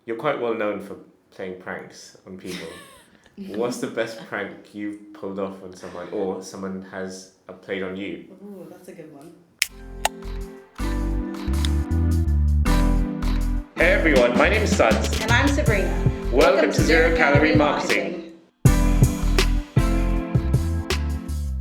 You're quite well known for playing pranks on people. What's the best prank you've pulled off on someone, or someone has played on you? Ooh, that's a good one. Hey everyone, my name is Suds. And I'm Sabrina. Welcome to Zero Calorie Marketing.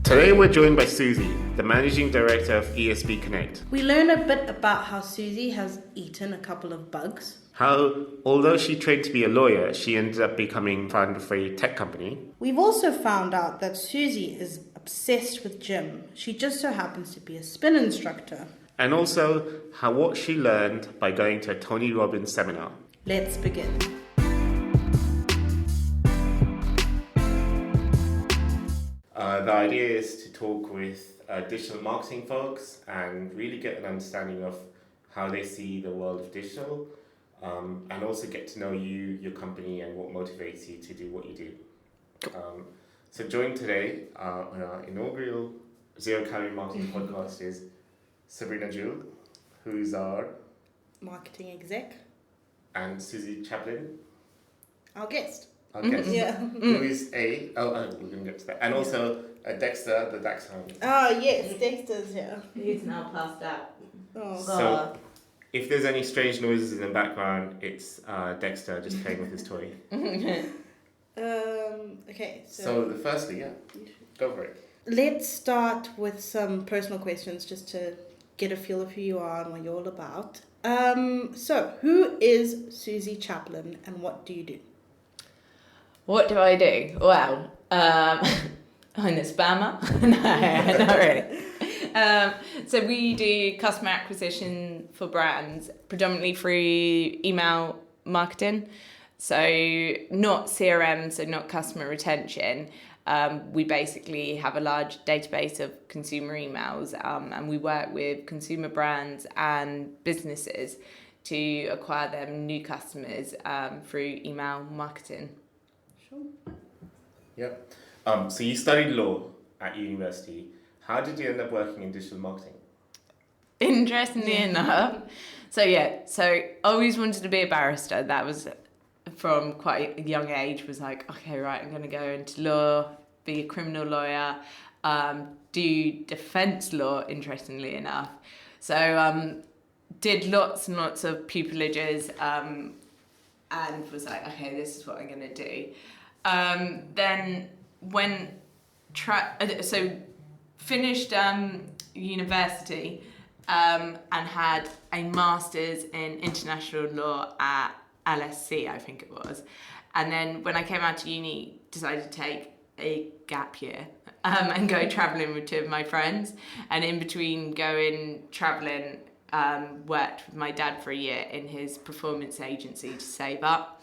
Today we're joined by Susie, the Managing Director of esbconnect. We learn a bit about how Susie has eaten a couple of bugs. How, although she trained to be a lawyer, she ended up becoming founder of a tech company. We've also found out that Susie is obsessed with gym. She just so happens to be a spin instructor. And also what she learned by going to a Tony Robbins seminar. Let's begin. The idea is to talk with digital marketing folks and really get an understanding of how they see the world of digital, and also get to know you, your company, and what motivates you to do what you do. So joining today on our inaugural Zero Calorie Marketing podcast is Sabrina Jewell, who's our Marketing exec. and Suzanna Chaplin, Our guest. our guest, Yeah. who is we're going to get to that, and also Dexter, the dachshund. Oh, yes, Dexter's here. He's now passed out. Oh. So, if there's any strange noises in the background, it's Dexter just playing with his toy. Okay, So firstly, go for it. let's start with some personal questions just to get a feel of who you are and what you're all about. So, who is Susie Chaplin and what do you do? What do I do? Well, I'm a spammer. No, not really. So we do customer acquisition for brands, predominantly through email marketing. So not CRM, so not customer retention. We basically have a large database of consumer emails, and we work with consumer brands and businesses to acquire them new customers through email marketing. Sure. Yep. So you studied law at university. How did you end up working in digital marketing? Interestingly enough, so I always wanted to be a barrister. That was from quite a young age. Was like, okay, right, I'm going to go into law, be a criminal lawyer, do defence law. Interestingly enough, so did lots and lots of pupilages, and was like, okay, this is what I'm going to do. Then finished university and had a master's in international law at LSC, I think it was. And then when I came out to uni, decided to take a gap year and go travelling with two of my friends. And in between going travelling, worked with my dad for a year in his performance agency to save up.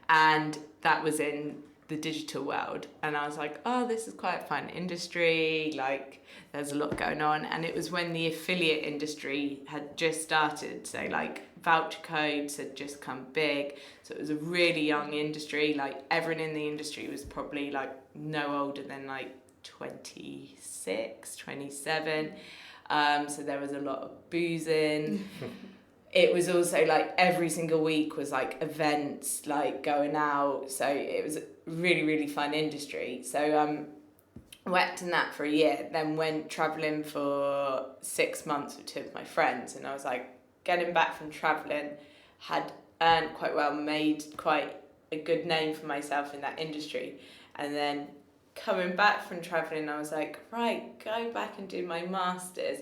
And that was in the digital world, and I was like, oh, this is quite a fun industry, like there's a lot going on. And it was when the affiliate industry had just started, so like voucher codes had just come big, so it was a really young industry. Like everyone in the industry was probably like no older than like 26, 27, so there was a lot of boozing. It was also like every single week was like events, like going out. So it was a really, really fun industry. So worked in that for a year, then went travelling for 6 months with two of my friends. And I was like, getting back from travelling, had earned quite well, made quite a good name for myself in that industry. And then coming back from travelling, I was like, right, go back and do my master's.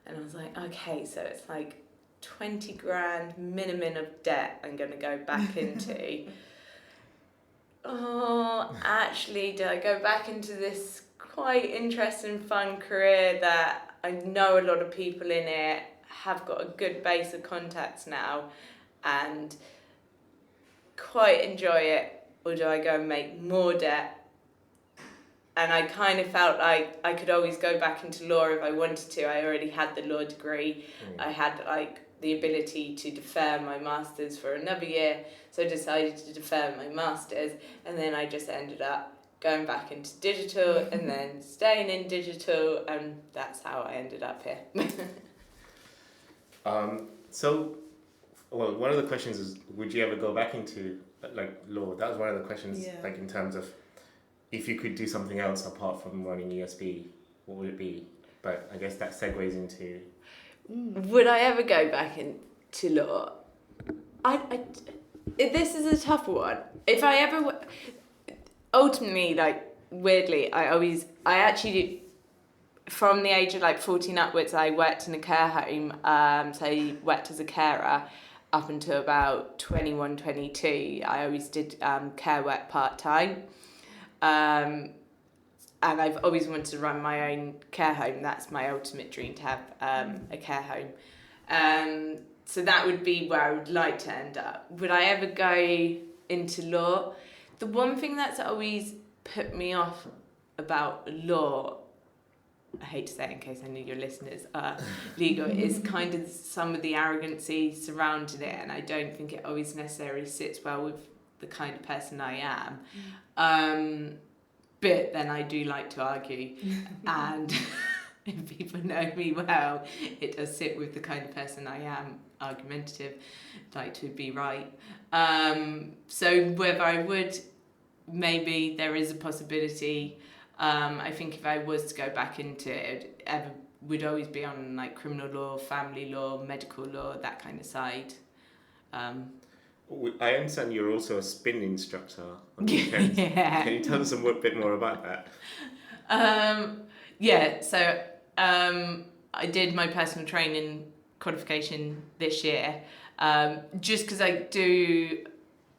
And I was like, okay, so it's like 20 grand minimum of debt I'm going to go back into. Actually, did I go back into this quite interesting, fun career that I know a lot of people in it, have got a good base of contacts now, and quite enjoy it, or do I go and make more debt? And I kind of felt like I could always go back into law if I wanted to. I already had the law degree. I had like the ability to defer my master's for another year, so I decided to defer my master's, and then I just ended up going back into digital and then staying in digital, and that's how I ended up here. So Well, one of the questions is, would you ever go back into like law? That was one of the questions, Yeah. like in terms of if you could do something else apart from running ESB, what would it be? But I guess that segues into. Would I ever go back into law? This is a tough one. If I ever, ultimately, like weirdly, I actually, from the age of like 14 upwards, I worked in a care home. So I worked as a carer up until about 21, 22. I always did care work part-time. And I've always wanted to run my own care home. That's my ultimate dream, to have a care home. So that would be where I would like to end up. Would I ever go into law? The one thing that's always put me off about law, I hate to say it in case any of your listeners are legal, is kind of some of the arrogancy surrounding it, and I don't think it always necessarily sits well with the kind of person I am. But then I do like to argue, and if people know me well, it does sit with the kind of person I am, argumentative, like to be right. So whether I would, maybe there is a possibility. I think if I was to go back into it, it would always be on like criminal law, family law, medical law, that kind of side. I understand you're also a spin instructor on weekends. Yeah. Can you tell us a bit more about that? So I did my personal training qualification this year, just because I do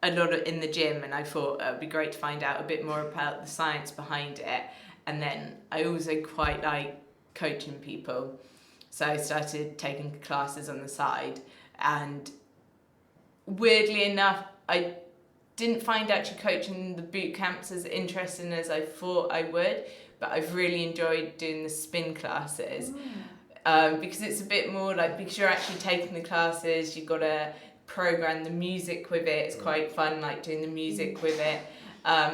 a lot in the gym, and I thought it would be great to find out a bit more about the science behind it. And then I also quite like coaching people, so I started taking classes on the side, and weirdly enough, I didn't find actually coaching the boot camps as interesting as I thought I would, but I've really enjoyed doing the spin classes. Because it's a bit more like, because you're actually taking the classes, you've got to program the music with it. It's quite fun, like doing the music with it.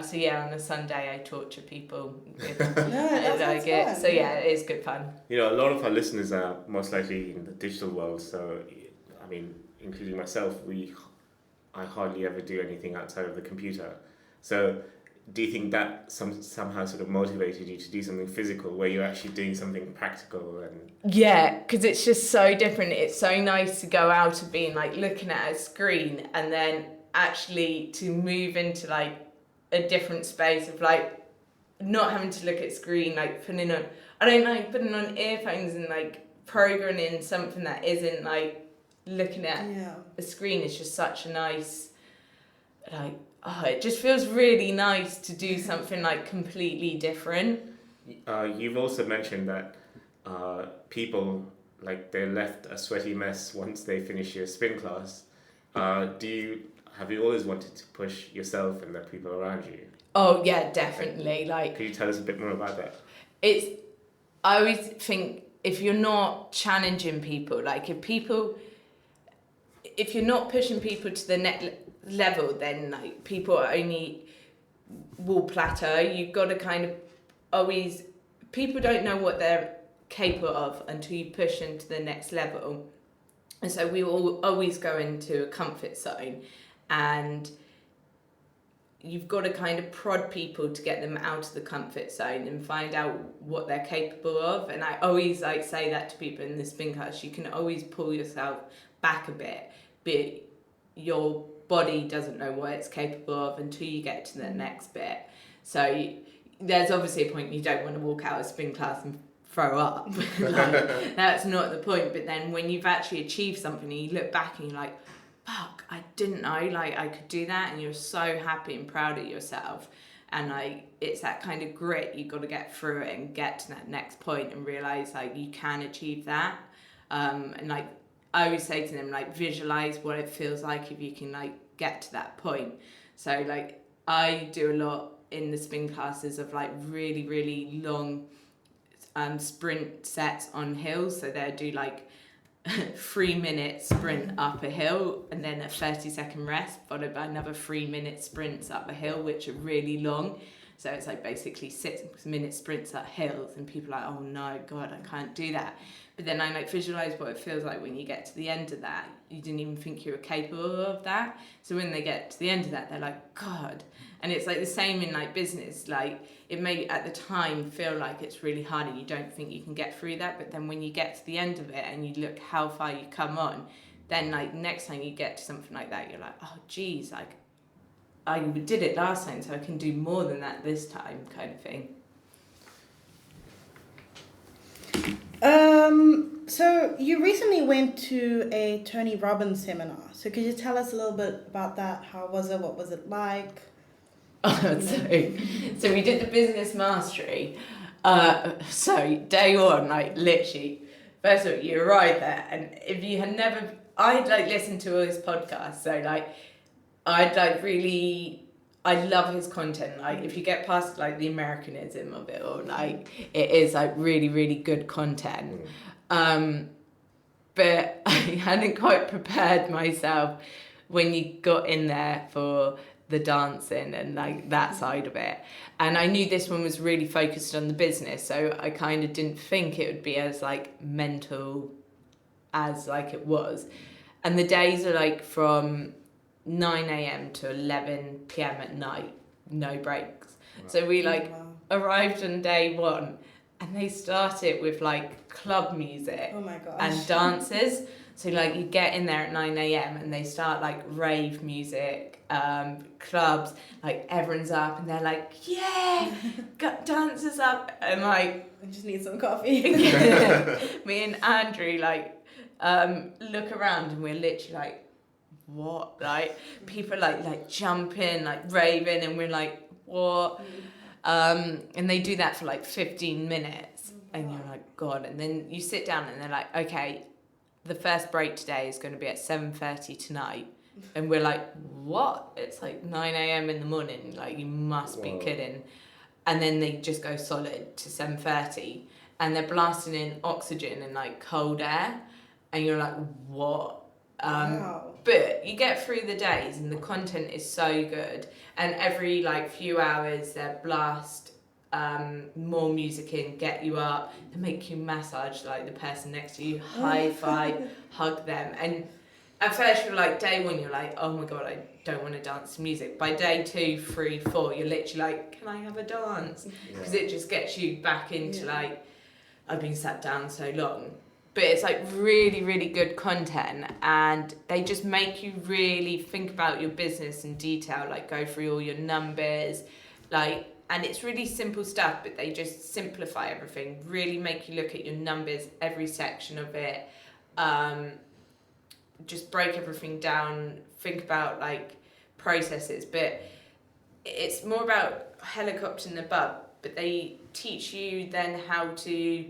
So yeah, on a Sunday I torture people with like it. Fun. So yeah, it is good fun. You know, a lot of our listeners are most likely in the digital world, so I mean, including myself, I hardly ever do anything outside of the computer. So do you think that somehow sort of motivated you to do something physical, where you're actually doing something practical? And yeah, because it's just so different. It's so nice to go out of being like looking at a screen, and then actually to move into like a different space of like not having to look at screen, like putting on, I don't like putting on earphones and like programming something that isn't like looking at a screen. Is just such a nice, like, it just feels really nice to do something like completely different. You've also mentioned that people, like, they're left a sweaty mess once they finish your spin class. Have you always wanted to push yourself and the people around you? Oh yeah, definitely. Like, could you tell us a bit more about that? I always think if you're not challenging people, like if you're not pushing people to the next level, then like people only will plateau. You've got to kind of always, people don't know what they're capable of until you push into the next level. And so we will always go into a comfort zone, and you've got to kind of prod people to get them out of the comfort zone and find out what they're capable of. And I always like say that to people in the spin class, you can always pull yourself back a bit, but your body doesn't know what it's capable of until you get to the next bit. So there's obviously a point you don't want to walk out of spin class and throw up. Like, that's not the point. But then when you've actually achieved something and you look back and you're like, fuck, I didn't know like I could do that, and you're so happy and proud of yourself. And like, it's that kind of grit, you've got to get through it and get to that next point and realize like you can achieve that. And like I always say to them, like, visualize what it feels like if you can like get to that point. So like I do a lot in the spin classes of like really, really long sprint sets on hills. So they'll do like 3-minute sprint up a hill and then a 30-second rest, followed by another 3-minute sprints up a hill, which are really long. So it's like basically 6-minute sprints up hills, and people are like, oh no, God, I can't do that. But then I like visualize what it feels like when you get to the end of that. You didn't even think you were capable of that. So when they get to the end of that, they're like, God. And it's like the same in like business. Like it may at the time feel like it's really hard and you don't think you can get through that. But then when you get to the end of it and you look how far you come on, then like next time you get to something like that, you're like, oh geez, like I did it last time, so I can do more than that this time, kind of thing. So you recently went to a Tony Robbins seminar. So could you tell us a little bit about that? How was it? What was it like? So we did the business mastery. So day one, like literally, first of all, you arrive there, and if you had never, I'd like listened to all his podcasts. So like, I'd like really, I love his content. Like if you get past like the Americanism of it all, like it is like really, really good content. But I hadn't quite prepared myself when you got in there for the dancing and like that side of it. And I knew this one was really focused on the business, so I kind of didn't think it would be as like mental as like it was. And the days are like from 9 a.m. to 11 p.m. at night, no breaks. Wow. So we like arrived on day one, and they started with like club music and dances. So like you get in there at 9 a.m. and they start like rave music, clubs, like everyone's up and they're like, yeah, got dancers up, and like I just need some coffee. Me and Andrew like look around and we're literally like, what? Like people like jumping, like raving, and we're like, what? And they do that for like 15 minutes, and you're like, God. And then you sit down and they're like, okay, the first break today is going to be at 7:30 tonight. And we're like, what? It's like 9 a.m. in the morning. Like, you must be kidding. And then they just go solid to 7:30, and they're blasting in oxygen and like cold air, and you're like, what? But you get through the days and the content is so good, and every like few hours they blast more music in, get you up, they make you massage like the person next to you, high five, hug them. And at first you're like, day one you're like, oh my God, I don't want to dance to music. By day 2, 3, 4 you're literally like, can I have a dance? Because it just gets you back into like, I've been sat down so long. But it's like really, really good content, and they just make you really think about your business in detail, like go through all your numbers, like, and it's really simple stuff, but they just simplify everything, really make you look at your numbers, every section of it, just break everything down, think about like processes. But it's more about helicoptering the bug, but they teach you then how to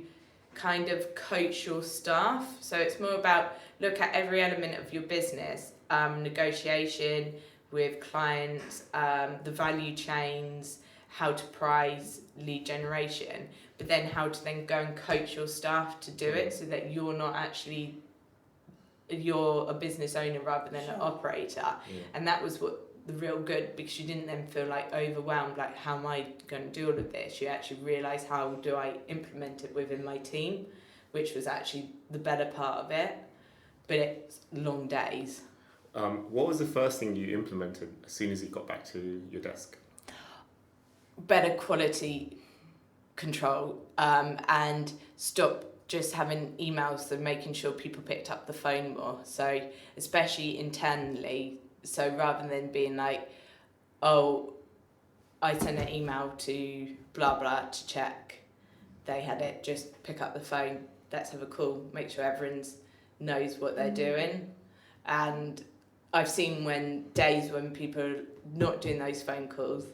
kind of coach your staff. So it's more about look at every element of your business, negotiation with clients, the value chains, how to price, lead generation, but then how to then go and coach your staff to do it so that you're not actually, you're a business owner rather than an operator. And that was what the real good, because you didn't then feel like overwhelmed, like how am I going to do all of this? You actually realise how do I implement it within my team, which was actually the better part of it, but it's long days. What was the first thing you implemented as soon as you got back to your desk? Better quality control, and stop just having emails, so making sure people picked up the phone more. So especially internally, so rather than being like, oh, I sent an email to blah blah to check they had it, just pick up the phone, let's have a call, make sure everyone's knows what they're doing. And I've seen days when people are not doing those phone calls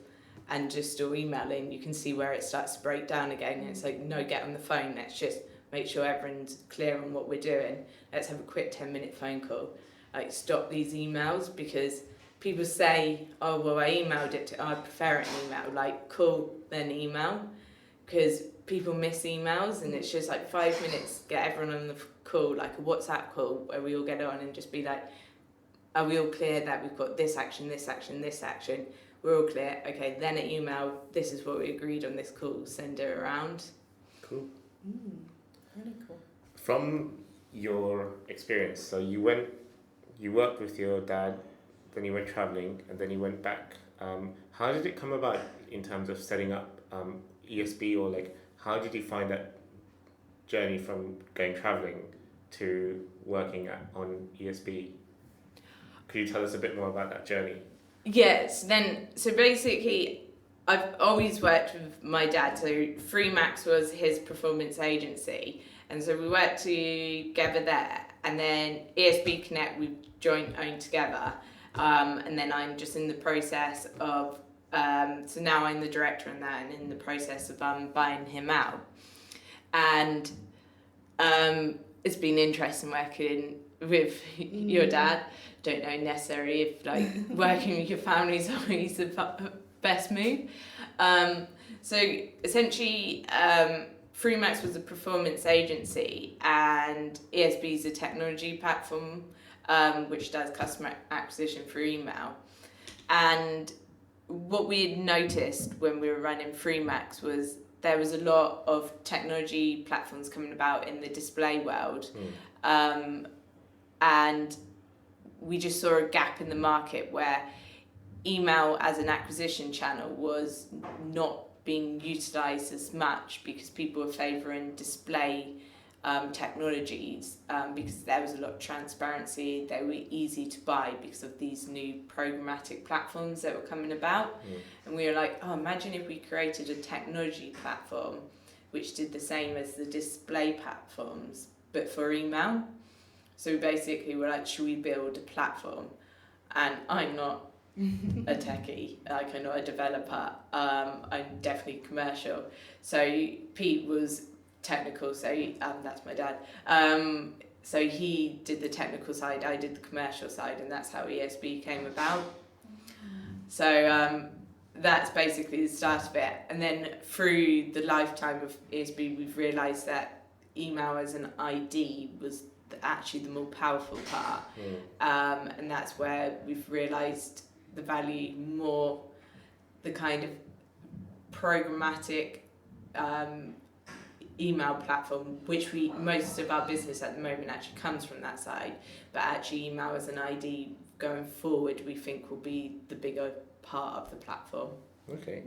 and just still emailing, you can see where it starts to break down again. It's like, no, get on the phone, let's just make sure everyone's clear on what we're doing. Let's have a quick 10-minute phone call. Like, stop these emails, because people say, oh, well, I emailed it to, I prefer an email. Like, call, then email, because people miss emails, and it's just like 5 minutes, get everyone on the call, like a WhatsApp call where we all get on and just be like, are we all clear that we've got this action, this action, this action? We're all clear. Okay, then at email, this is what we agreed on this call. Send it around. Cool. Really cool. From your experience, so you worked with your dad, then you went traveling, and then you went back. How did it come about in terms of setting up ESB, or like how did you find that journey from going traveling to working on ESB? Could you tell us a bit more about that journey? Yes, so basically, I've always worked with my dad. So Freemax was his performance agency, and so we worked together there. And then esbconnect we joint owned together, and then I'm just in the process of. So now I'm the director on that, and in the process of buying him out. And it's been interesting working with your dad. Don't know necessarily if like working with your family is always the best move. So essentially, Freemax was a performance agency, and ESB is a technology platform which does customer acquisition through email. And what we had noticed when we were running Freemax was there was a lot of technology platforms coming about in the display world, and we just saw a gap in the market where email as an acquisition channel was not being utilised as much because people were favouring display technologies because there was a lot of transparency. They were easy to buy because of these new programmatic platforms that were coming about. And we were like, oh, imagine if we created a technology platform which did the same as the display platforms but for email. So basically we're like, should we build a platform? And I'm not a techie, like I'm not a developer, I'm definitely commercial. So Pete was technical, so that's my dad. So he did the technical side, I did the commercial side, and that's how ESB came about. So that's basically the start of it. And then through the lifetime of ESB, we've realised that email as an ID was actually the more powerful part. And that's where we've realised the value more, the kind of programmatic email platform, which most of our business at the moment actually comes from that side, but actually email as an ID going forward we think will be the bigger part of the platform. Okay.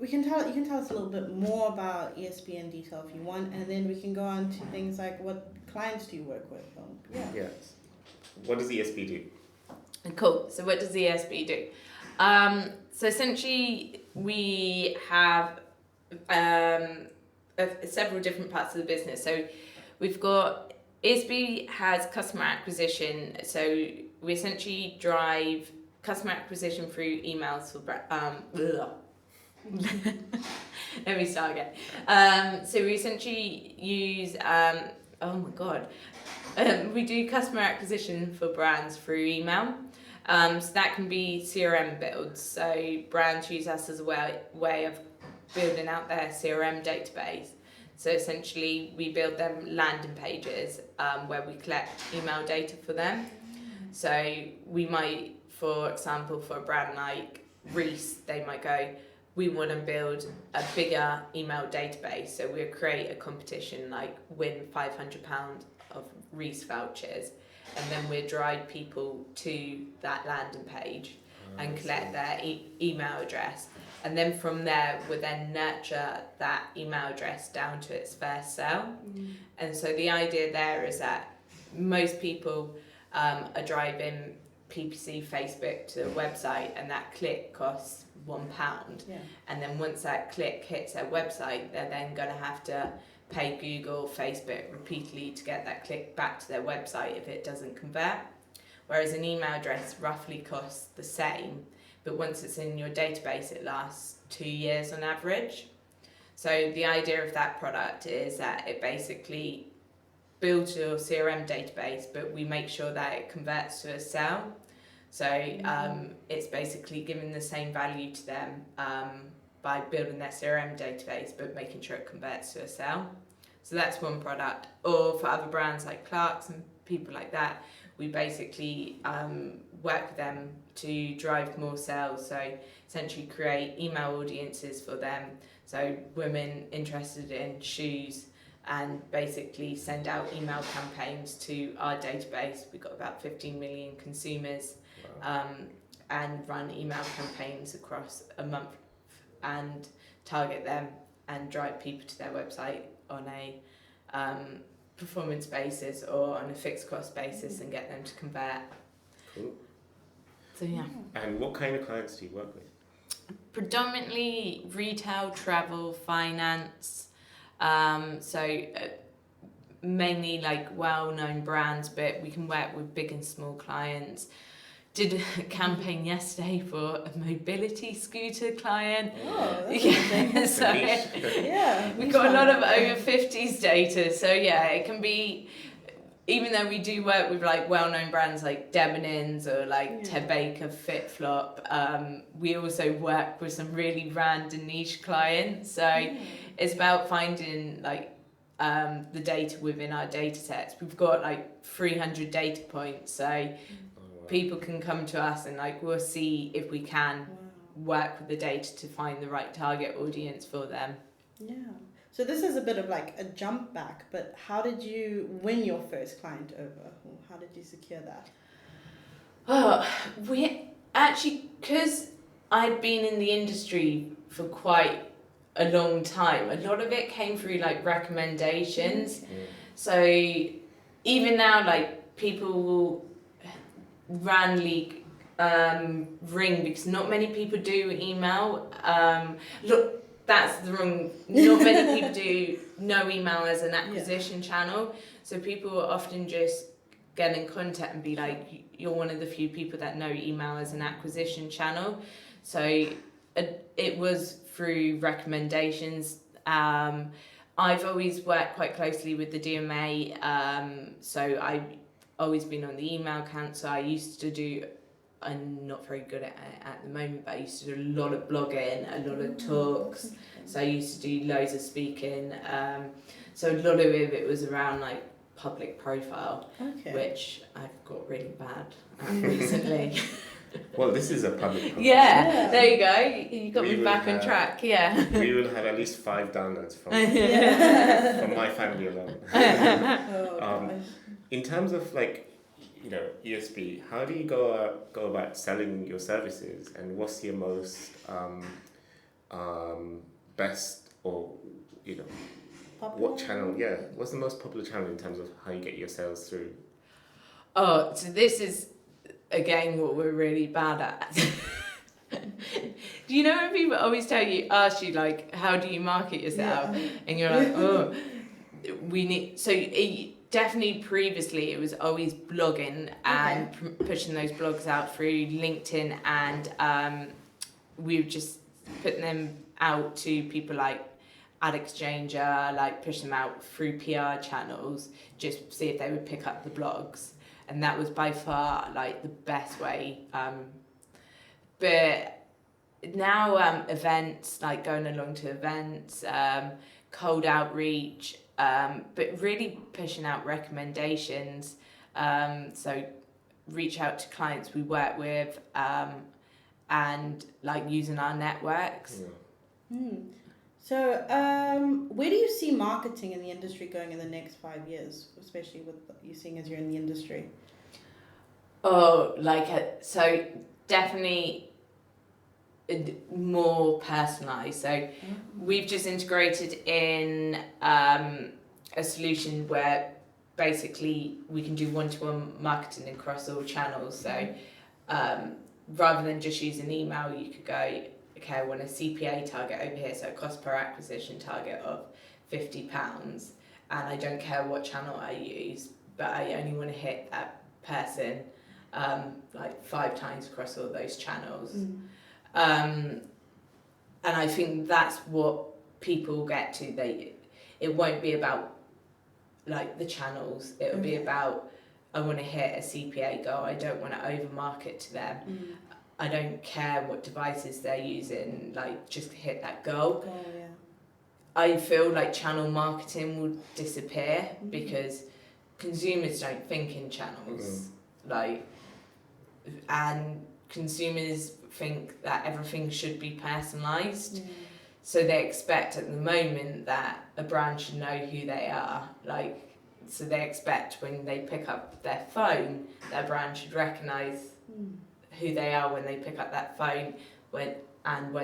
You can tell us a little bit more about ESB in detail if you want, and then we can go on to things like what clients do you work with? Yes. What does ESB do? Cool. So what does ESB do? So essentially we have several different parts of the business. So we've got ESB has customer acquisition. So we essentially drive customer acquisition through emails for let me start again. So we essentially use we do customer acquisition for brands through email. So that can be CRM builds. So brands use us as a way of building out their CRM database. So essentially we build them landing pages where we collect email data for them. So we might, for example, for a brand like Reese, they might go, we want to build a bigger email database. So we'll create a competition like win £500 of Reese vouchers, and then we'll drive people to that landing page and collect their email address. And then from there, we'll then nurture that email address down to its first sale. And so the idea there is that most people are driving PPC Facebook to the website, and that click costs £1. And then once that click hits their website, they're then going to have to pay Google, Facebook repeatedly to get that click back to their website if it doesn't convert. Whereas an email address roughly costs the same, but once it's in your database, it lasts 2 years on average. So the idea of that product is that it basically builds your CRM database, but we make sure that it converts to a sale. So it's basically giving the same value to them by building their CRM database, but making sure it converts to a sale. So that's one product. Or for other brands like Clark's and people like that, we basically work with them to drive more sales. So essentially create email audiences for them. So women interested in shoes, and basically send out email campaigns to our database. We've got about 15 million consumers. Wow. And run email campaigns across a month and target them and drive people to their website on a performance basis or on a fixed cost basis and get them to convert. Cool. So yeah. And what kind of clients do you work with? Predominantly retail, travel, finance. Mainly like well-known brands, but we can work with big and small clients. Did a campaign yesterday for a mobility scooter client. Oh, that's Yeah, so yeah. we got a lot of over 50s data. So yeah, it can be, even though we do work with like well-known brands like Debenhams or like Ted Baker, FitFlop, we also work with some really random niche clients. So it's about finding like the data within our data sets. We've got like 300 data points, so people can come to us and like we'll see if we can work with the data to find the right target audience for them. Yeah. So this is a bit of like a jump back, but how did you win your first client over? Or how did you secure that? Oh, we actually, because I'd been in the industry for quite a long time, a lot of it came through like recommendations. So even now, like people will randomly ring, because not many people do email. Look, that's the wrong, not many people do know email as an acquisition channel. So people will often just get in contact and be like, you're one of the few people that know email as an acquisition channel. So it was through recommendations. I've always worked quite closely with the DMA, so I've always been on the email account. So I used to do, I'm not very good at it at the moment, but I used to do a lot of blogging, a lot of talks. So I used to do loads of speaking. So a lot of it was around like public profile, which I've got really bad at recently. Well, this is a public profile. Yeah, there you go. You got me back on track. Yeah. We will have at least 5 downloads from my family alone. In terms of like, you know, ESB, how do you go about selling your services, and what's your most best, or you know, Popular? what channel? Yeah, what's the most popular channel in terms of how you get your sales through? Oh, so this is again what we're really bad at. Do you know when people always ask you like, how do you market yourself? Yeah. And you're like, oh, we need. So definitely previously it was always blogging and pushing those blogs out through LinkedIn, and we were just putting them out to people like AdExchanger, like push them out through PR channels, just see if they would pick up the blogs. And that was by far like the best way. But now events, like going along to events, cold outreach, but really pushing out recommendations. So reach out to clients we work with, and like using our networks. So where do you see marketing in the industry going in the next 5 years, especially with you seeing as you're in the industry? Oh, so definitely more personalised. So we've just integrated in a solution where basically we can do one-to-one marketing across all channels. So rather than just using email, you could go, okay, I want a CPA target over here, so a cost per acquisition target of £50, and I don't care what channel I use, but I only want to hit that person like 5 times across all those channels. And I think that's what people get to. It won't be about like the channels, it'll be about, I want to hit a CPA goal, I don't want to over market to them. I don't care what devices they're using, like just hit that goal. I feel like channel marketing will disappear because consumers don't think in channels. and consumers think that everything should be personalised. So they expect at the moment that a brand should know who they are. So they expect when they pick up their phone, their brand should recognise who they are when they pick up that phone, when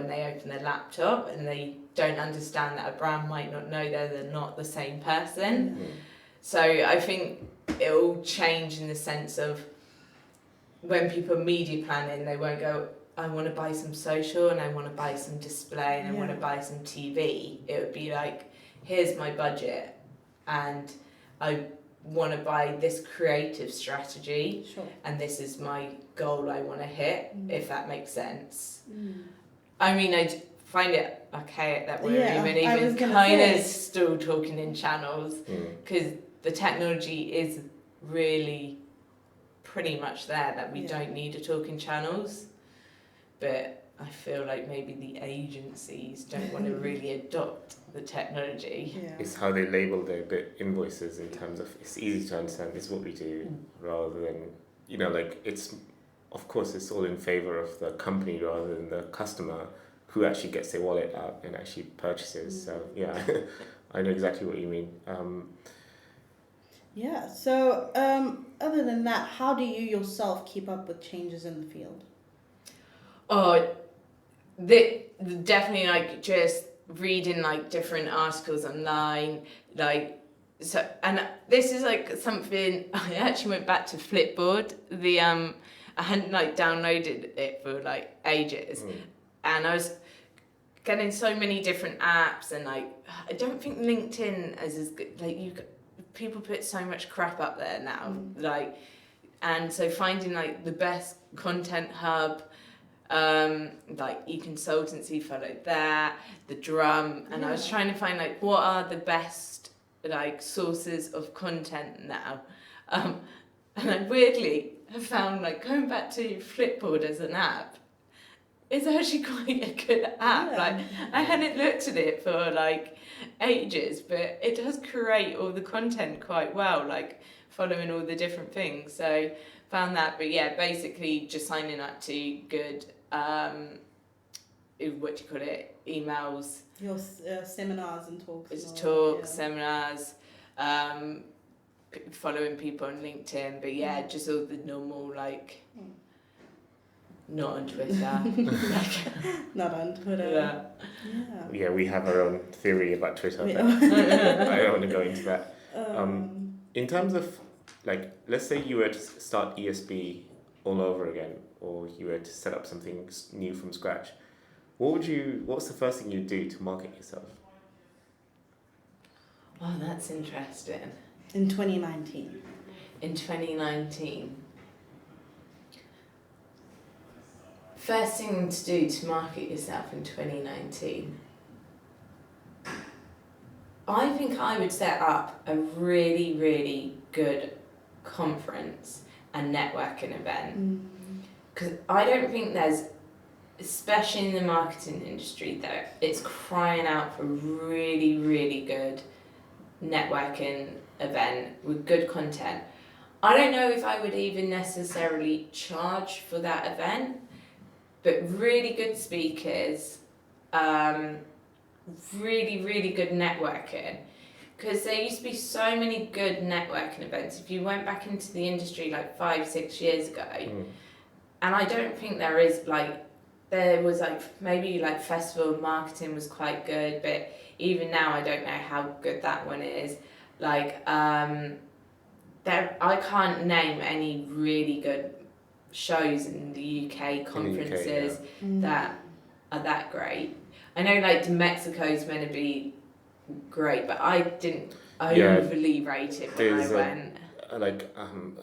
they open their laptop, and they don't understand that a brand might not know that they're not the same person. So I think it'll change in the sense of when people are media planning, they won't go, I want to buy some social and I want to buy some display and I want to buy some TV. It would be like, here's my budget and I want to buy this creative strategy and this is my goal I want to hit, if that makes sense. I mean, I find it archaic that we're even kind of still talking in channels, because the technology is really pretty much there that we don't need to talk in channels. But I feel like maybe the agencies don't want to really adopt the technology. It's how they label their invoices in terms of, it's easy to understand, this is what we do, rather than, it's, of course, it's all in favour of the company rather than the customer who actually gets their wallet out and actually purchases. So, I know exactly what you mean. So other than that, how do you yourself keep up with changes in the field? Oh, definitely just reading different articles online, so, and this is something I actually went back to Flipboard. I hadn't downloaded it for ages, and I was getting so many different apps, and I don't think LinkedIn is as good. People put so much crap up there now, and so finding the best content hub. E-consultancy followed that, the Drum, and I was trying to find what are the best sources of content now, and I weirdly have found going back to Flipboard as an app is actually quite a good app. I hadn't looked at it for ages, but it does curate all the content quite well, following all the different things. So found that, but basically just signing up to good emails, your seminars and talks, seminars, following people on LinkedIn, but just all the normal not on Twitter. Not on Twitter. Yeah, we have our own theory about Twitter, but I don't want to go into that. In terms of let's say you were to start ESB all over again, or you were to set up something new from scratch, what's the first thing you'd do to market yourself? Oh, that's interesting. In 2019. First thing to do to market yourself in 2019. I think I would set up a really, really good conference and networking event. Because I don't think there's, especially in the marketing industry though, it's crying out for a really, really good networking event with good content. I don't know if I would even necessarily charge for that event, but really good speakers, really, really good networking. Because there used to be so many good networking events. If you went back into the industry 5-6 years ago, and I don't think there is there was maybe festival marketing was quite good, but even now I don't know how good that one is. I can't name any really good shows in the UK conferences that are that great. I know Mexico's meant to be great, but I didn't overly rate it when I went. A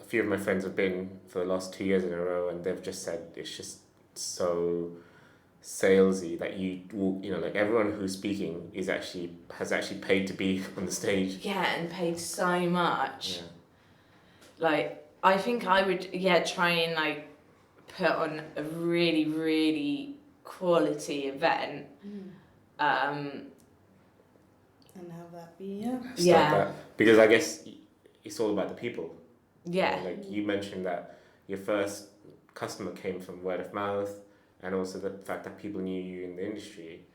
few of my friends have been for the last 2 years in a row, and they've just said it's just so salesy that everyone who's speaking has actually paid to be on the stage. Yeah, and paid so much. I think I would try and put on a really, really quality event. And have that be Start that. Because I guess it's all about the people. Yeah. You mentioned that your first customer came from word of mouth, and also the fact that people knew you in the industry,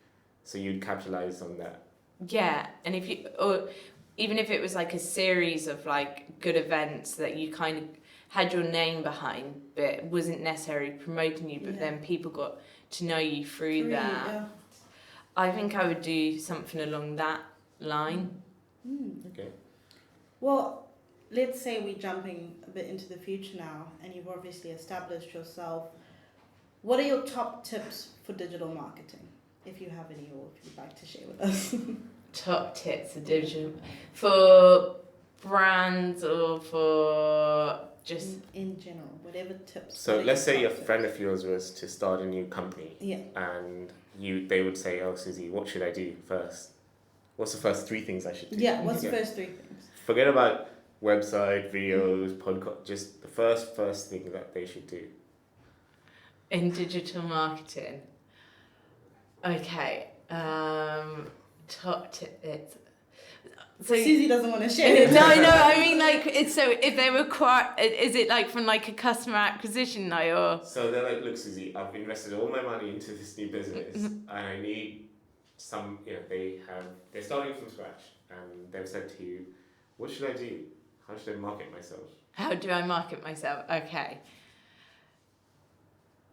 so you'd capitalize on that. Yeah, and if you, or even if it was like a series of like good events that you kind of had your name behind, but it wasn't necessarily promoting you, but then people got to know you through that. Yeah. I think I would do something along that line. Okay. Well, let's say we're jumping a bit into the future now, and you've obviously established yourself. What are your top tips for digital marketing, if you have any, or if you'd like to share with us? Top tips for digital, for brands or for just in general, whatever tips. So let's say a friend of yours was to start a new company. Yeah. And they would say, "Oh, Susie, what should I do first? What's the first 3 things I should do?" Yeah, what's the first 3 things? Forget about website, videos, podcast, just the first thing that they should do. in digital marketing. Okay, top tips. So Susie doesn't want to share. no, I mean like it's so if they require, is it like from like a customer acquisition now or? So they're like, "Look, Susie, I've invested all my money into this new business, and I need some." They're starting from scratch, and they've said to you, "What should I do? How should I market myself?" How do I market myself? Okay.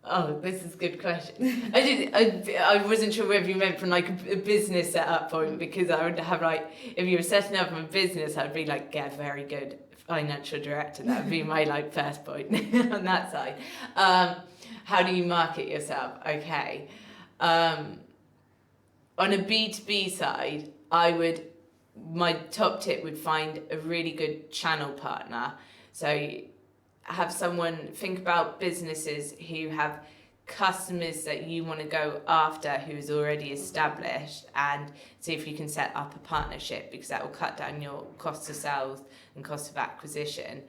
Oh, this is a good question. I wasn't sure whether you meant from like a business setup point, because I would have like, if you were setting up a business, I'd be like, get a very good financial director. That would be my like first point on that side. How do you market yourself? Okay. On a B2B side, my top tip would find a really good channel partner. So have someone think about businesses who have customers that you want to go after who's already established, and see if you can set up a partnership, because that will cut down your cost of sales and cost of acquisition.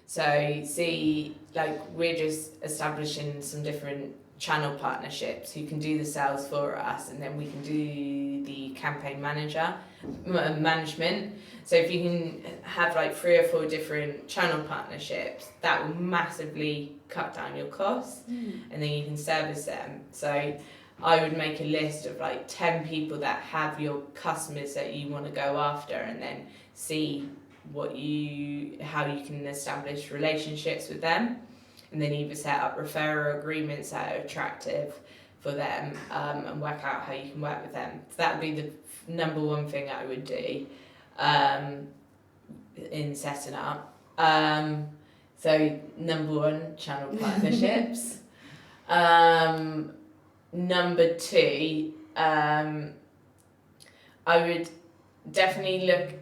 So see, like we're just establishing some different channel partnerships who can do the sales for us, and then we can do the campaign management. So if you can have like 3 or 4 different channel partnerships, that will massively cut down your costs, and then you can service them. So I would make a list of like 10 people that have your customers that you want to go after, and then see how you can establish relationships with them, and then either set up referral agreements that are attractive for them, and work out how you can work with them. So that would be the number one thing I would do in setting up. So number 1, channel partnerships. Number 2, I would definitely look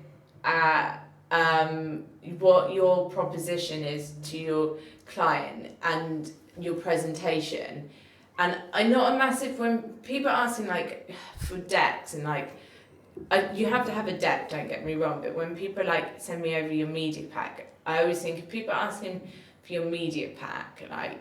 at what your proposition is to your client and your presentation. And I'm not a massive, when people are asking like for decks and like, you have to have a deck, don't get me wrong, but when people like send me over your media pack, I always think if people are asking for your media pack like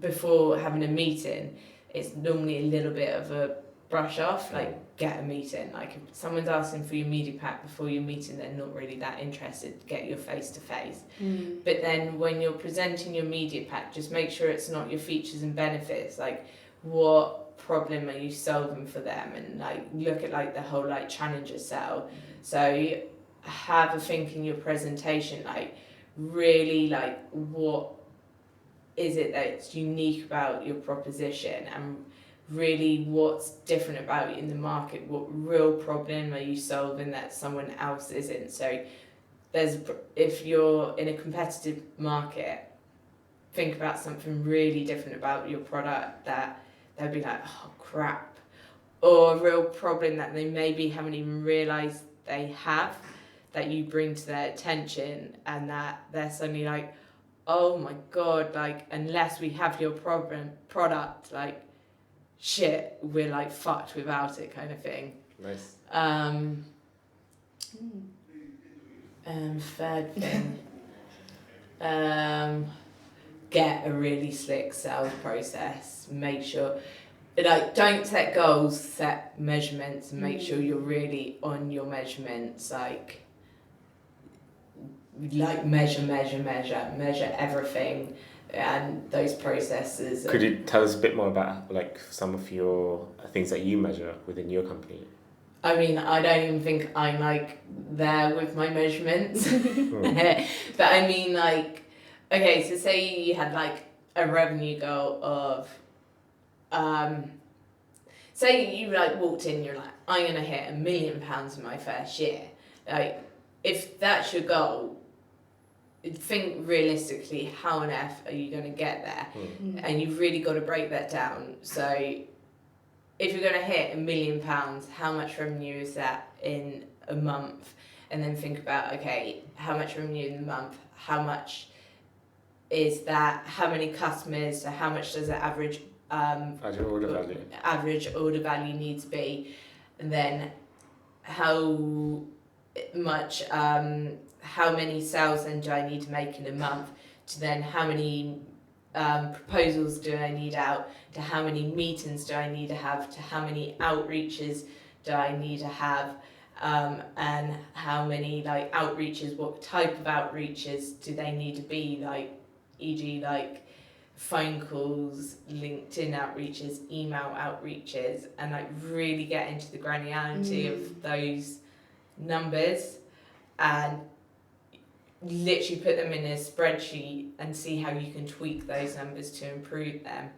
before having a meeting, it's normally a little bit of a brush off, like get a meeting. Like if someone's asking for your media pack before your meeting, they're not really that interested, get your face to face. But then when you're presenting your media pack, just make sure it's not your features and benefits, like what problem are you solving for them, and like look at like the whole like challenger sell. So have a think in your presentation, like really like what is it that's unique about your proposition, and really what's different about you in the market, what real problem are you solving that someone else isn't. So if you're in a competitive market, think about something really different about your product that they'll be like, oh crap, or a real problem that they maybe haven't even realised they have, that you bring to their attention, and that they're suddenly like, oh my god, like unless we have your product, like shit, we're like fucked without it, kind of thing. Nice. Third thing, get a really slick sales process. Make sure, like, don't set goals, set measurements, and make sure you're really on your measurements. Like measure everything. and those processes. Could you tell us a bit more about like some of your things that you measure within your company? I mean, I don't even think I'm like there with my measurements. But I mean, like, okay, so say you had like a revenue goal of, say you like walked in, you're like, I'm gonna hit £1 million in my first year. Like, if that's your goal, think realistically, how on earth are you gonna get there? And you've really got to break that down. So, if you're gonna hit £1 million, how much revenue is that in a month? And then think about, okay, how much revenue in a month? How much is that? How many customers? So how much does the average average order value need to be? And then how much, how many sales then do I need to make in a month? To then how many proposals do I need out? To how many meetings do I need to have? To how many outreaches do I need to have? And how many like outreaches, what type of outreaches do they need to be, like, e.g. like phone calls, LinkedIn outreaches, email outreaches, and like really get into the granularity of those numbers and literally put them in a spreadsheet and see how you can tweak those numbers to improve them.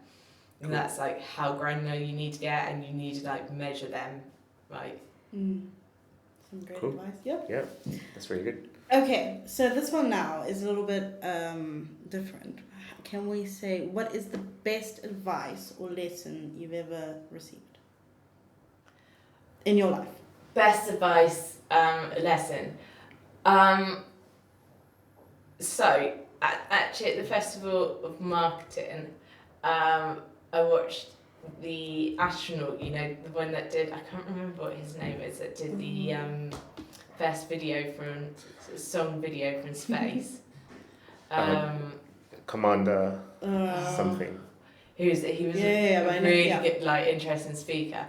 And that's like how granular you need to get, and you need to like measure them, right? Some great advice. Yep. Yeah, that's really good. Okay, so this one now is a little bit different. Can we say, what is the best advice or lesson you've ever received in your life? Best advice lesson. So actually at the Festival of Marketing, I watched the astronaut, you know, the one that did, I can't remember what his name is, that did the best video song video from space. Commander something. He was a really good, like, interesting speaker.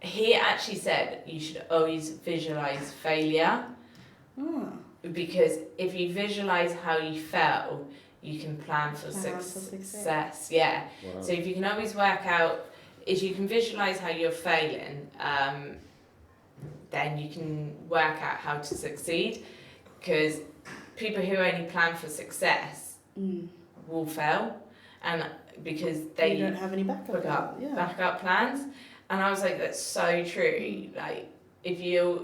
He actually said you should always visualize failure, because if you visualize how you fail, you can plan for success. Yeah. Wow. So if you can always work out, if you can visualize how you're failing, then you can work out how to succeed. Because people who only plan for success will fail, and because they don't have any backup plans. And I was like, that's so true. Like, if you're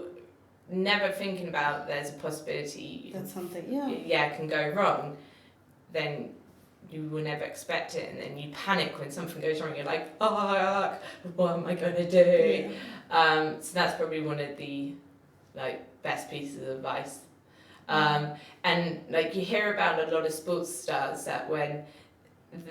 never thinking about there's a possibility that something can go wrong, then you will never expect it, and then you panic when something goes wrong. You're like, oh, what am I going to do? So that's probably one of the like best pieces of advice. And like you hear about a lot of sports stars that when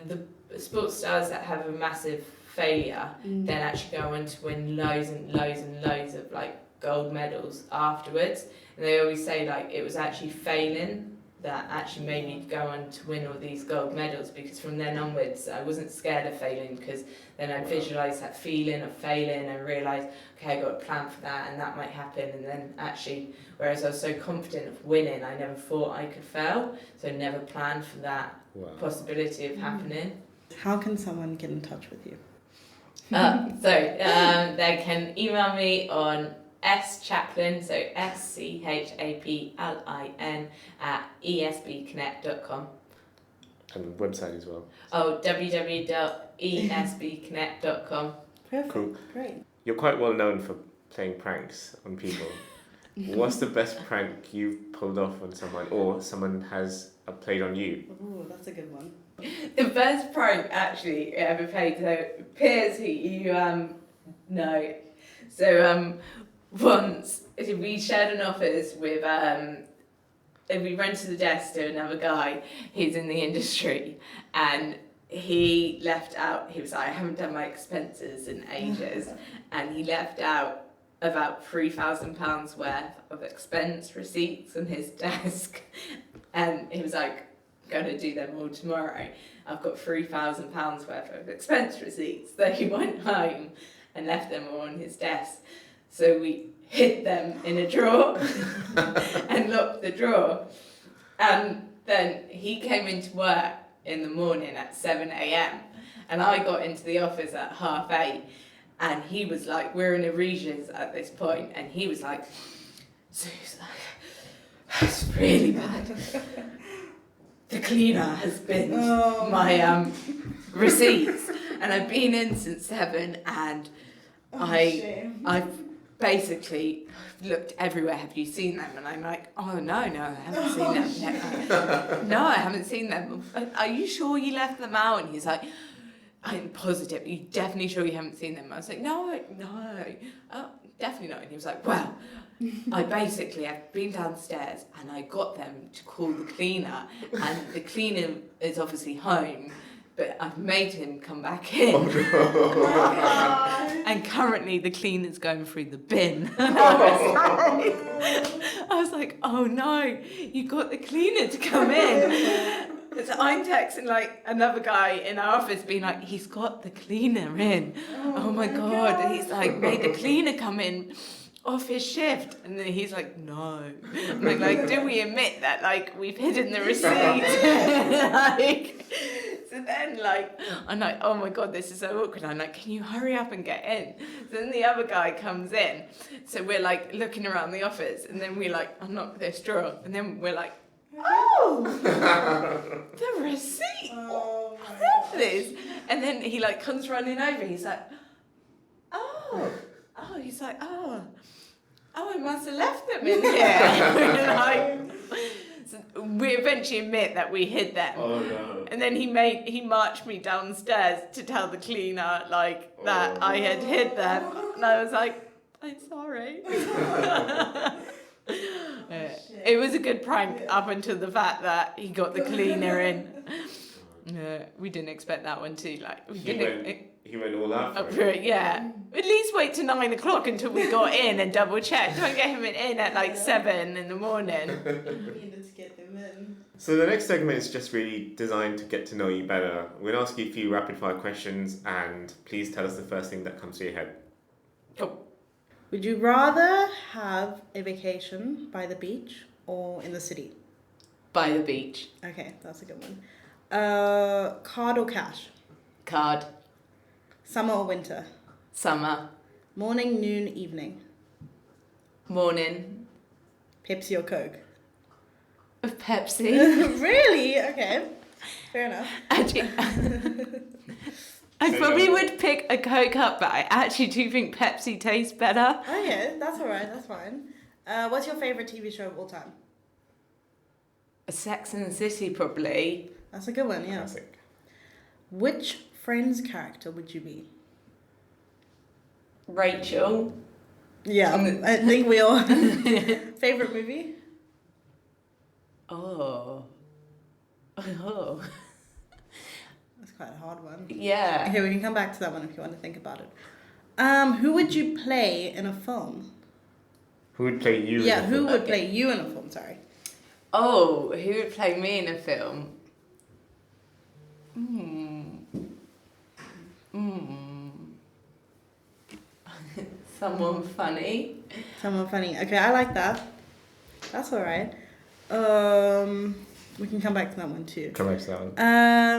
the sports stars that have a massive failure then actually go on to win loads and loads and loads of like gold medals afterwards, and they always say like it was actually failing that actually made me go on to win all these gold medals, because from then onwards I wasn't scared of failing, because then I visualised that feeling of failing and realised, okay, I got a plan for that and that might happen, and then actually, whereas I was so confident of winning, I never thought I could fail, so never planned for that possibility of happening. How can someone get in touch with you? They can email me on schaplin, so SCHAPLIN @esbconnect.com. And website as well. Oh, www.esbconnect.com. Perfect. Cool. Great. You're quite well known for playing pranks on people. What's the best prank you've pulled off on someone, or someone has played on you? Oh, that's a good one. The best prank actually ever played, so Piers, who you know. So once we shared an office with we rented the desk to another guy who's in the industry, and he left out, he was like, I haven't done my expenses in ages, and he left out about £3,000 worth of expense receipts on his desk, and he was like, going to do them all tomorrow. I've got £3,000 worth of expense receipts. So he went home and left them all on his desk. So we hid them in a drawer and locked the drawer. And then he came into work in the morning at 7 a.m. And I got into the office at 8:30, and he was like, we're in a Regis at this point, and he was like, Suze, it's really bad. The cleaner has been my receipts, and I've been in since 7, and I've basically looked everywhere. Have you seen them? And I'm like, oh no, I haven't seen them. No, I haven't seen them. Are you sure you left them out? And he's like, I'm positive. You definitely sure you haven't seen them? I was like, no, oh, definitely not. And he was like, well, I've been downstairs and I got them to call the cleaner, and the cleaner is obviously home, but I've made him come back in. Oh, no. And currently the cleaner's going through the bin. And I was like, oh no, you got the cleaner to come in. So I'm texting like another guy in our office being like, he's got the cleaner in. Oh my God. And he's like, made the cleaner come in off his shift. And then he's like, no. I'm like, do we admit that like we've hidden the receipt? So then, like, I'm like, oh my God, this is so awkward. I'm like, can you hurry up and get in? So then the other guy comes in. So we're like looking around the office, and then we like unlock this drawer, and then we're like, oh, the receipt. Oh my What's this? And then he like comes running over. He's like, he's like, I must have left them in here. So we eventually admit that we hid them. Oh no. And then he marched me downstairs to tell the cleaner like that I had hid them. And I was like, I'm sorry. It was a good prank up until the fact that he got the cleaner in. We didn't expect that one too. Like He went all out. Yeah. At least wait till 9 o'clock until we got in and double check. Don't get him in at like 7 in the morning. You needed to get them in. So the next segment is just really designed to get to know you better. We're going to ask you a few rapid fire questions, and please tell us the first thing that comes to your head. Oh. Would you rather have a vacation by the beach or in the city? By the beach. Okay, that's a good one. Card or cash? Card. Summer or winter? Summer. Morning, noon, evening? Morning. Pepsi or Coke? Pepsi. Really? Okay. Fair enough. Actually, I probably would pick a Coke up, but I actually do think Pepsi tastes better. Okay, that's alright, that's fine. What's your favourite TV show of all time? Sex and the City, probably. That's a good one, yeah. Classic. Which Friends character would you be? Rachel. Yeah, I think we all... Favourite movie? Oh. That's quite a hard one. Yeah. Okay, we can come back to that one if you want to think about it. Who would you play in a film? Who would play you? Yeah, who would Okay. play you in a film, sorry. Oh, who would play me in a film? Someone funny. Someone funny. Okay, I like that. That's alright. We can come back to that one too. Come back to that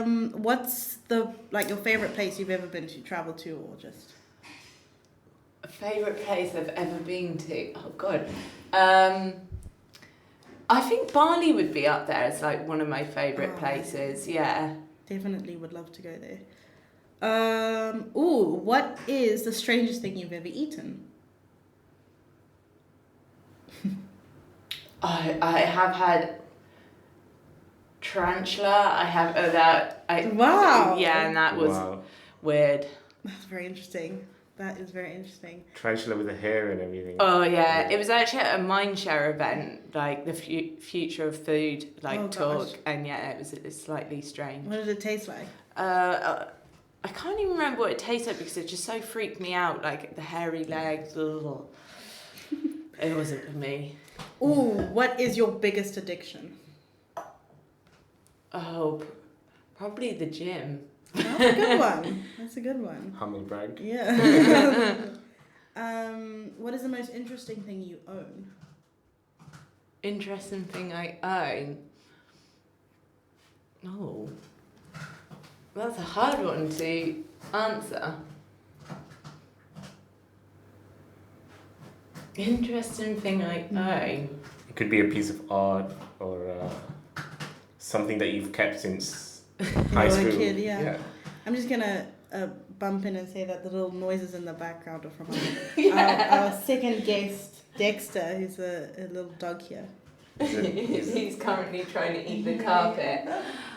one. What's your favourite place you've ever been to, traveled to, or just... A favourite place I've ever been to? Oh, God. I think Bali would be up there as like one of my favourite places. Yeah. Definitely would love to go there. What is the strangest thing you've ever eaten? I have had tarantula. I have that. Wow. Yeah, and that was weird. That's very interesting. That is very interesting. Tarantula with the hair and everything. Oh yeah, it was actually at a Mindshare event, like the future of food, like talk, and yeah, it was slightly strange. What did it taste like? I can't even remember what it tasted like because it just so freaked me out, like the hairy legs. Ugh. It wasn't for me. What is your biggest addiction? Oh, probably the gym. That's a good one. That's a good one. Humble brag. Yeah. What is the most interesting thing you own? Interesting thing I own. Oh, That's a hard one to answer. Interesting thing I own. It could be a piece of art or something that you've kept since high school. A kid, yeah. I'm just gonna bump in and say that the little noises in the background are from our second guest, Dexter, who's a little dog here. He's currently trying to eat the carpet.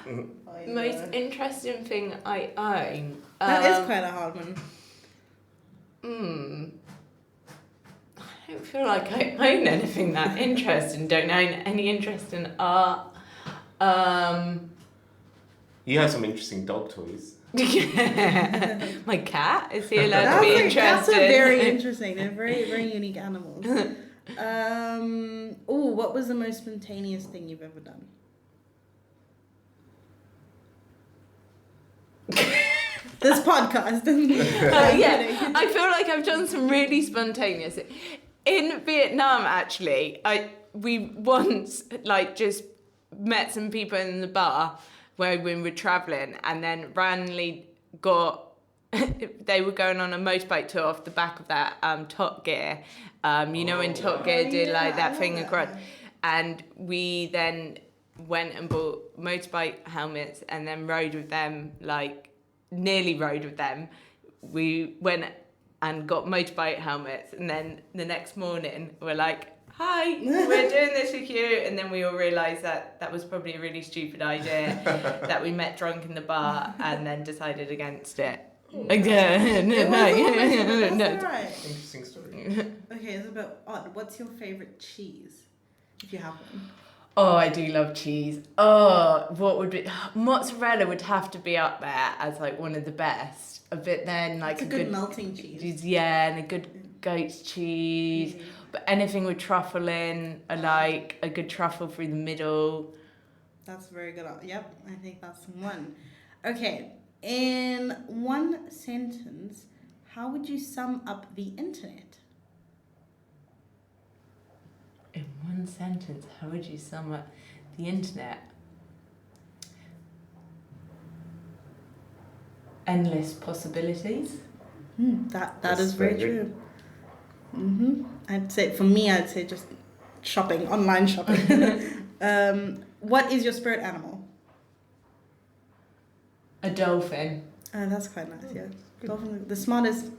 Oh, Most interesting thing I own. That is quite a hard one. I don't feel like I own anything that interesting. Don't own any interest in art. You have some interesting dog toys. My cat, is he allowed to be interested? Cats are very interesting. They're very, very unique animals. What was the most spontaneous thing you've ever done? This podcast. Yeah, I feel like I've done some really spontaneous. In Vietnam, actually, we once just met some people in the bar where we were travelling, and then randomly they were going on a motorbike tour off the back of that Top Gear. When Top Gear did that thing across. And we then went and bought motorbike helmets and then rode with them, nearly rode with them. We went and got motorbike helmets, and then the next morning we're like, hi, we're doing this with you. And then we all realised that was probably a really stupid idea, that we met drunk in the bar and then decided against it. Again. That's No. all right. Interesting story. Okay, it's a bit odd. What's your favourite cheese, if you have one? Oh, I do love cheese. Oh, what would be... Mozzarella would have to be up there as one of the best. But then It's a good melting cheese. Yeah, and a good goat's cheese. Mm. But anything with truffle in, I like a good truffle through the middle. That's very good. Yep, I think that's one. Okay, in one sentence, how would you sum up the internet? In one sentence, how would you sum up the internet? Endless possibilities. That That's is very very true. I'd say just shopping, online shopping. What is your spirit animal? A dolphin. That's quite nice, yeah. Dolphins, the smartest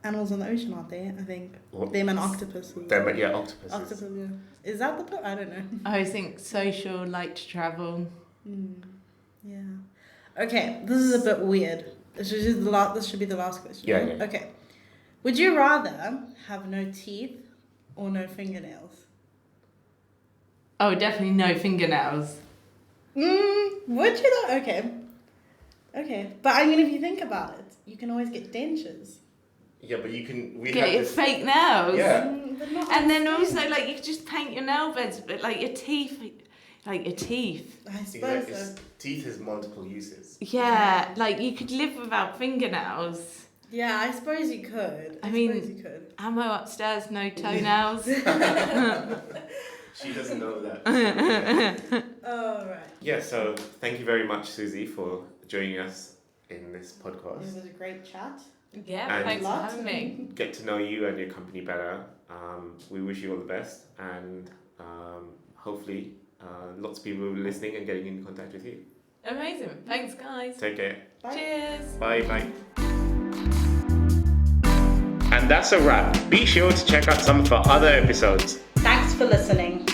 animals in the ocean, aren't they? I think. Them and octopuses. Octopuses. Octopus, yeah. Is that the I don't know. I think social, like to travel. Yeah. Okay, this is a bit weird. This should be the last question. Yeah. Okay. Would you rather have no teeth or no fingernails? Oh, definitely no fingernails. Would you though? Okay. But I mean, if you think about it, you can always get dentures. Yeah, but you can... Get your fake nails. Yeah. But not And then on also, skin. you could just paint your nail beds, but your teeth. Your teeth. I suppose so. Teeth has multiple uses. Yeah, you could live without fingernails. Yeah, I suppose you could. I mean- suppose you could. Ammo upstairs, no toenails. She doesn't know that. Oh, right. Yeah, so thank you very much, Susie, for joining us in this podcast. It was a great chat. Yeah, And- thanks for having me. Get to know you and your company better. We wish you all the best, and hopefully lots of people will be listening and getting in contact with you. Amazing. Thanks, guys. Take care. Bye. Cheers. Bye. And that's a wrap. Be sure to check out some of our other episodes. Thanks for listening.